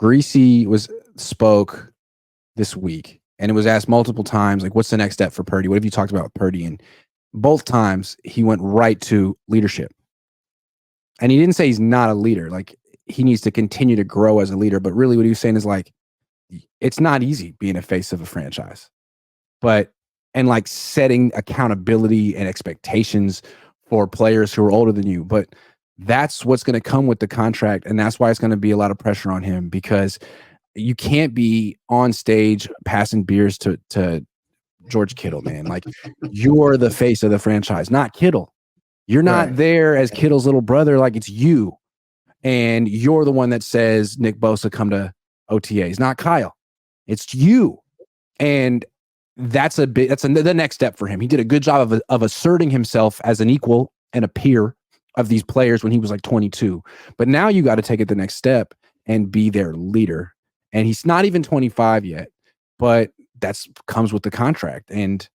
Griese spoke this week, and it was asked multiple times, like, what's the next step for Purdy? What have you talked about with Purdy? And both times he went right to leadership. And he didn't say he's not a leader. Like, he needs to continue to grow as a leader. But really what he was saying is, like, it's not easy being a face of a franchise. And like setting accountability and expectations for players who are older than you. But that's what's going to come with the contract. And that's why it's going to be a lot of pressure on him, because you can't be on stage passing beers to George Kittle, man. Like, you're the face of the franchise, not Kittle. You're not there as Kittle's little brother. Like, it's you. And you're the one that says, Nick Bosa, come to OTAs, not Kyle. It's you. And that's the next step for him. He did a good job of asserting himself as an equal and a peer of these players when he was like 22. But now you got to take it the next step and be their leader. And he's not even 25 yet, but that's comes with the contract. And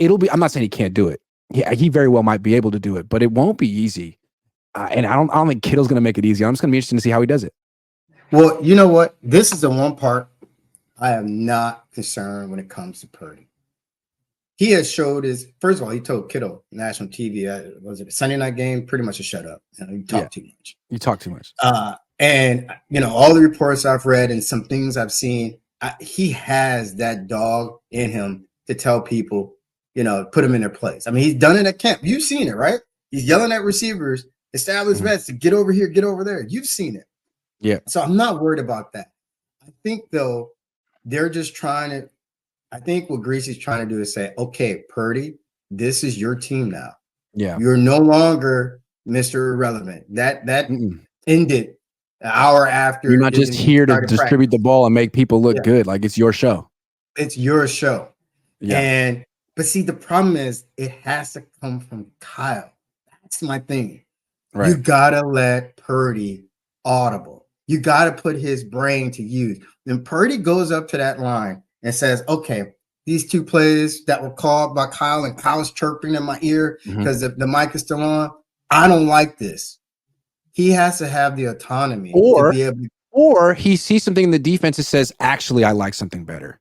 I'm not saying he can't do it. Yeah, he very well might be able to do it, but it won't be easy. And I don't think Kittle's going to make it easy. I'm just going to be interested to see how he does it. Well, you know what? This is the one part I am not concerned when it comes to Purdy. He has showed first of all, he told Kittle national TV, was it a Sunday night game? Pretty much a shut up. You talk too much. You talk too much. And, all the reports I've read and some things I've seen, he has that dog in him to tell people, put them in their place. I mean, he's done it at camp. You've seen it, right? He's yelling at receivers, established vets to get over here, get over there. You've seen it. Yeah. So I'm not worried about that. I think, though, they're just I think what Griese is trying to do is say, okay, Purdy, this is your team now. Yeah. You're no longer Mr. Irrelevant. That ended an hour after. You're not just here to distribute the ball and make people look good. Like, it's your show. It's your show. Yeah. But see, the problem is it has to come from Kyle. That's my thing. Right. You got to let Purdy audible. You got to put his brain to use. When Purdy goes up to that line and says, okay, these two plays that were called by Kyle, and Kyle's chirping in my ear because the mic is still on, I don't like this. He has to have the autonomy to be able to, or he sees something in the defense that says, actually, I like something better.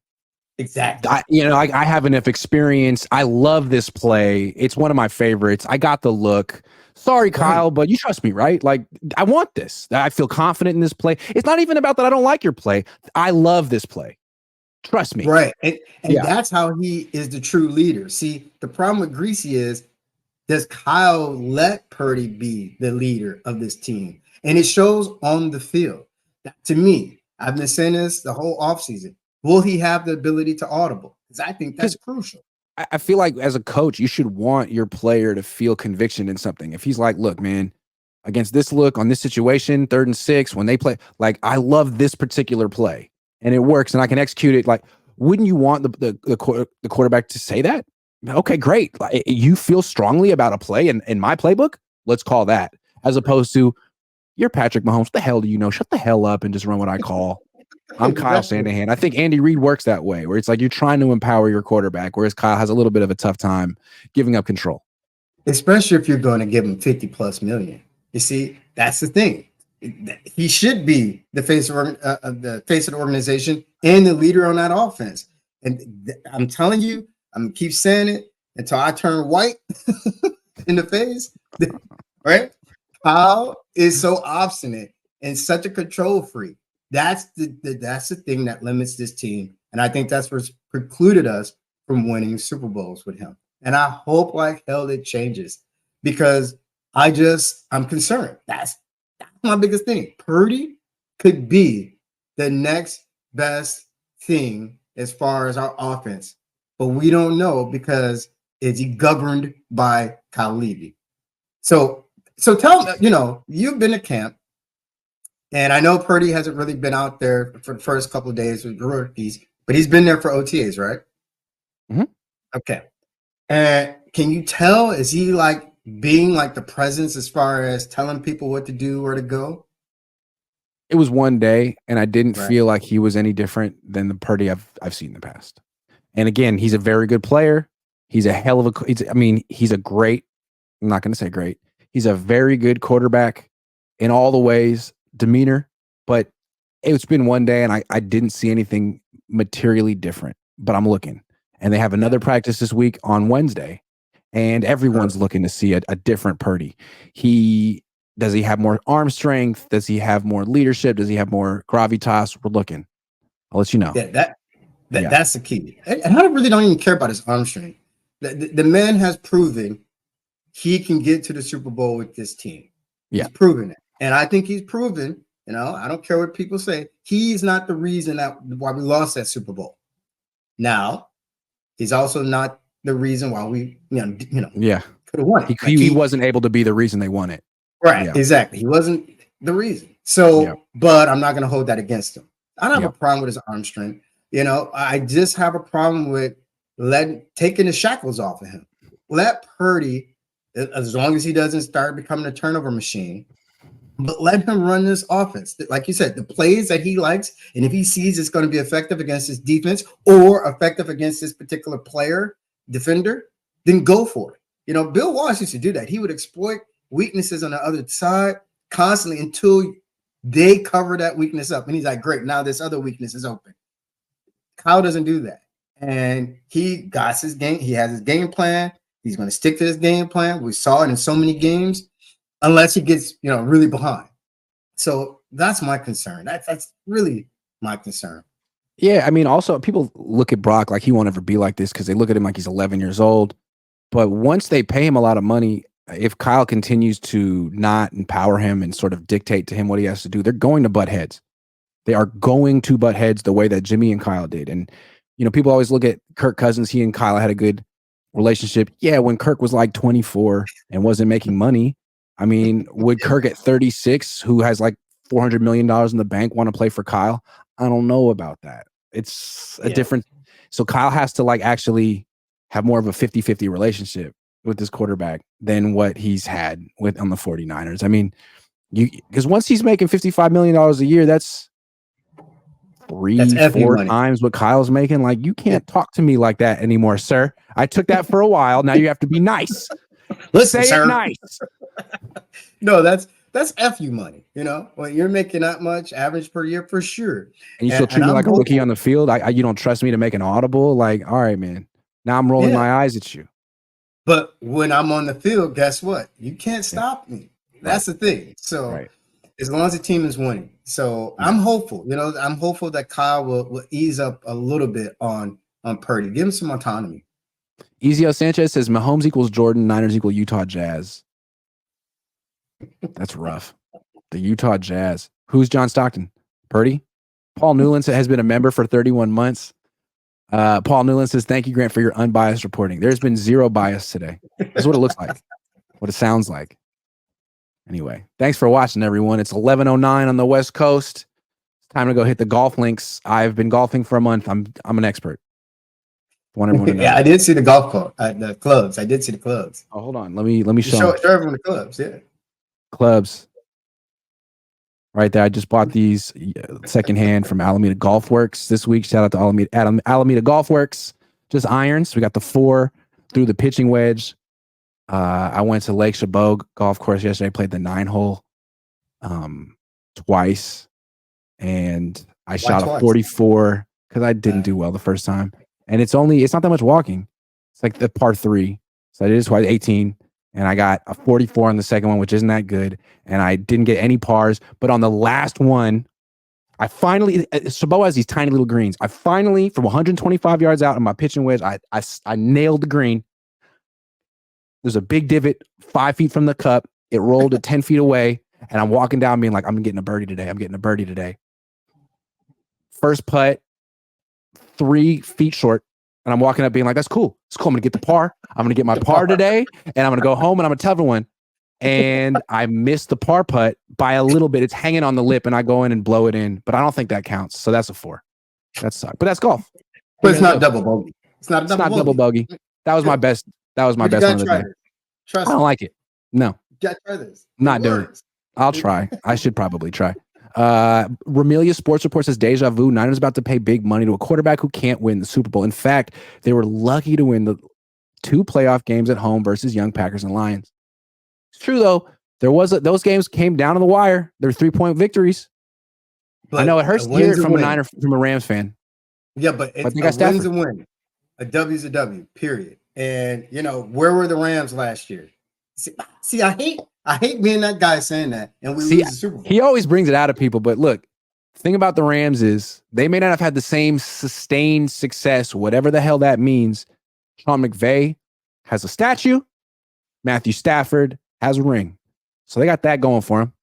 Exactly. I have enough experience. I love this play. It's one of my favorites. I got the look. Sorry, Kyle, but you trust me, right? Like, I want this. I feel confident in this play. It's not even about that I don't like your play. I love this play. Trust me. Right. And that's how he is the true leader. See, the problem with Griese is, does Kyle let Purdy be the leader of this team? And it shows on the field. To me, I've been saying this the whole offseason. Will he have the ability to audible? Because I think that's crucial. I feel like as a coach, you should want your player to feel conviction in something. If he's like, look, man, against this look on this situation, 3rd and 6, when they play, like, I love this particular play and it works and I can execute it. Like, wouldn't you want the quarterback to say that? Okay, great. Like, you feel strongly about a play in my playbook? Let's call that. As opposed to, you're Patrick Mahomes. What the hell do you know? Shut the hell up and just run what I call. I'm Kyle Shanahan. I think Andy Reid works that way, where it's like you're trying to empower your quarterback, whereas Kyle has a little bit of a tough time giving up control. Especially if you're going to give him $50+ million. You see, that's the thing. He should be the face of the organization and the leader on that offense. And I'm telling you, I'm gonna keep saying it until I turn white in the face. Right? Kyle is so obstinate and such a control freak. That's the thing that limits this team. And I think that's what's precluded us from winning Super Bowls with him. And I hope like hell it changes, because I'm concerned. That's my biggest thing. Purdy could be the next best thing as far as our offense, but we don't know, because is he governed by Kyle Levy? So tell me, you've been to camp. And I know Purdy hasn't really been out there for the first couple of days with the rookies, but he's been there for OTAs, right? Mm-hmm. Okay. And can you tell, is he like being like the presence as far as telling people what to do, where to go? It was one day, and I didn't feel like he was any different than the Purdy I've seen in the past. And again, he's a very good player. He's a hell of a. He's a great. I'm not going to say great. He's a very good quarterback in all the ways. Demeanor, but It's been one day, and I didn't see anything materially different, but I'm looking. And they have another practice this week on Wednesday, and everyone's looking to see a different Purdy. Does he have more arm strength? Does he have more leadership? Does he have more gravitas? We're looking. I'll let you know. Yeah, that's the key. And I really don't even care about his arm strength. The man has proven he can get to the Super Bowl with this team. Yeah. He's proven it. And I think he's proven, I don't care what people say, he's not the reason why we lost that Super Bowl. Now, he's also not the reason why we, could have won it. He wasn't able to be the reason they won it. Right, exactly. He wasn't the reason. So, but I'm not going to hold that against him. I don't have a problem with his arm strength. I just have a problem with taking the shackles off of him. Let Purdy, as long as he doesn't start becoming a turnover machine, but let him run this offense. Like you said, the plays that he likes, and if he sees it's going to be effective against his defense or effective against this particular player, defender, then go for it. Bill Walsh used to do that. He would exploit weaknesses on the other side constantly until they cover that weakness up. And he's like, great, now this other weakness is open. Kyle doesn't do that. And he got his game. He has his game plan. He's going to stick to his game plan. We saw it in so many games, unless he gets, really behind. So that's my concern. That's really my concern. Yeah, I mean, also people look at Brock like he won't ever be like this because they look at him like he's 11 years old. But once they pay him a lot of money, if Kyle continues to not empower him and sort of dictate to him what he has to do, they're going to butt heads. They are going to butt heads the way that Jimmy and Kyle did. And, people always look at Kirk Cousins. He and Kyle had a good relationship. Yeah, when Kirk was like 24 and wasn't making money. I mean, would Kirk at 36, who has like $400 million in the bank, want to play for Kyle? I don't know about that. It's a different. So Kyle has to actually have more of a 50-50 relationship with this quarterback than what he's had on the 49ers. I mean, because once he's making $55 million a year, that's 3-4 times what Kyle's making. You can't talk to me like that anymore, sir. I took that for a while. Now you have to be nice. Listen, say sir. it nice. No, that's FU money. When you're making that much average per year, for sure. And you still treat me like a rookie on the field. You don't trust me to make an audible. All right, man. Now I'm rolling my eyes at you. But when I'm on the field, guess what? You can't stop me. That's the thing. So as long as the team is winning. So I'm hopeful. I'm hopeful that Kyle will ease up a little bit on Purdy. Give him some autonomy. Ezio Sanchez says Mahomes equals Jordan, Niners equal Utah Jazz. That's rough. The Utah Jazz. Who's John Stockton? Purdy? Paul Newland has been a member for 31 months. Paul Newland says, thank you, Grant, for your unbiased reporting. There's been zero bias today. That's what it looks like, what it sounds like. Anyway, thanks for watching, everyone. It's 11:09 on the West Coast. It's time to go hit the golf links. I've been golfing for a month. I'm an expert. Want everyone to know. Yeah, I did see the golf club, the clubs. I did see the clubs. Oh, hold on. Let me show everyone the clubs. Yeah, clubs. Right there. I just bought these secondhand from Alameda Golf Works this week. Shout out to Alameda Golf Works. Just irons. We got the 4 through the pitching wedge. I went to Lake Chabot Golf Course yesterday. Played the 9-hole twice, and I shot a 44 because I didn't do well the first time. And it's not that much walking. It's like the par 3. So I did it twice, 18. And I got a 44 on the second one, which isn't that good. And I didn't get any pars. But on the last one, I finally, Chabot has these tiny little greens. I finally, from 125 yards out on my pitching wedge, I nailed the green. There's a big divot 5 feet from the cup. It rolled at 10 feet away. And I'm walking down being like, I'm getting a birdie today. I'm getting a birdie today. First putt, 3 feet short. And I'm walking up being like, that's cool. It's cool. I'm going to get the par. I'm going to get my par today. And I'm going to go home and I'm going to tell everyone. And I missed the par putt by a little bit. It's hanging on the lip and I go in and blow it in. But I don't think that counts. So that's a 4. That sucks. But that's golf. But it's not double bogey. It's not double bogey. That was my best. That was my best one of the day. Trust I don't like it. No. You got to try this. Not doing it. I'll try. I should probably try. Ramelia Sports Report says deja vu. Niners about to pay big money to a quarterback who can't win the Super Bowl. In fact, they were lucky to win the 2 playoff games at home versus young Packers and Lions. It's true though. Those games came down to the wire. They're 3-point victories. I know it hurts to hear it from win. from a Rams fan. Yeah, but But they a got win's Stafford. a win. A W's a W, period. And where were the Rams last year? See, I hate being that guy saying that, and we lose the Super Bowl. He always brings it out of people, but look, the thing about the Rams is they may not have had the same sustained success, whatever the hell that means. Sean McVay has a statue. Matthew Stafford has a ring. So they got that going for him.